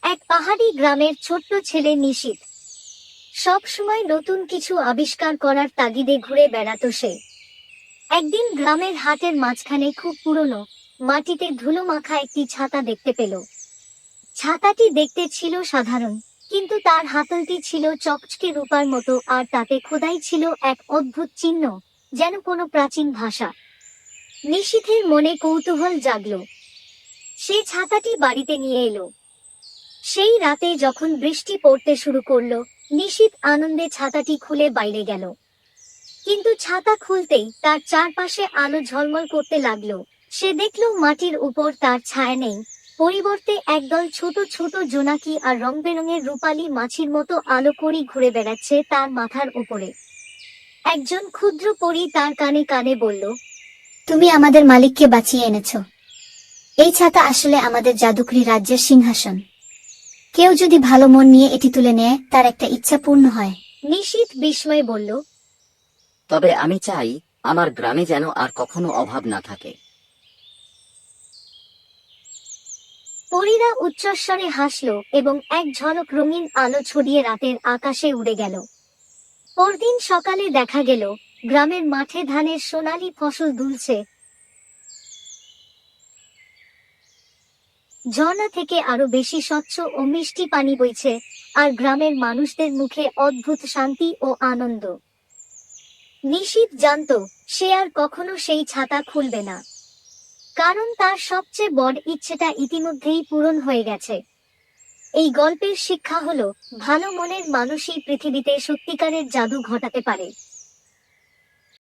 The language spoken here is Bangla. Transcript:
এক পাহাড়ি গ্রামের ছোট্ট ছেলে নিশীথ সব সময় নতুন কিছু আবিষ্কার করার তাগিদে ঘুরে বেড়াতো সে। একদিন গ্রামের হাটের মাঝখানে খুব পুরনো, মাটিতে ধুলো মাখা একটি ছাতা দেখতে পেল। ছাতাটি দেখতে ছিল সাধারণ, কিন্তু তার হাতলটি ছিল চকচকে রূপার মতো, আর তাতে খোদাই ছিল এক অদ্ভুত চিহ্ন, যেন কোনো প্রাচীন ভাষা। নিশীথের মনে কৌতূহল জাগল। সে ছাতাটি বাড়িতে নিয়ে এলো। সেই রাতে যখন বৃষ্টি পড়তে শুরু করলো, নিশীথ আনন্দে ছাতাটি খুলে বাইরে গেল। কিন্তু ছাতা খুলতেই তার চারপাশে আলো ঝলমল করতে লাগলো। সে দেখল মাটির উপর তার ছায়া নেই, পরিবর্তে একদল ছোট ছোট জোনাকি আর রংবেরঙের রূপালী মাছির মতো আলো করি ঘুরে বেড়াচ্ছে তার মাথার উপরে। একজন ক্ষুদ্র পরী তার কানে কানে বলল, তুমি আমাদের মালিককে বাঁচিয়ে এনেছ। এই ছাতা আসলে আমাদের জাদুকরি রাজ্যের সিংহাসন। কেউ যদি ভালো মন নিয়ে এটি তুলে নেয়, তার একটা ইচ্ছা পূর্ণ হয়। নিশীথ বিস্ময়ে বলল, তবে আমি চাই আমার গ্রামে যেন আর কখনো অভাব না থাকে। পরীরা উচ্চস্বরে হাসল এবং এক ঝলক রঙিন আলো ছড়িয়ে রাতের আকাশে উড়ে গেল। পরদিন সকালে দেখা গেল গ্রামের মাঠে ধানের সোনালী ফসল দুলছে। ঝর্ণা থেকে আরো বেশি স্বচ্ছ ও মিষ্টি পানি বইছে, আর গ্রামের মানুষদের মুখে অদ্ভুত শান্তি ও আনন্দ। নিশীথ জানত সে আর কখনো সেই ছাতা খুলবে না, কারণ তার সবচেয়ে বড় ইচ্ছেটা ইতিমধ্যেই পূরণ হয়ে গেছে। এই গল্পের শিক্ষা হলো, ভালো মনের মানুষই পৃথিবীতে সত্যিকারের জাদু ঘটাতে পারে।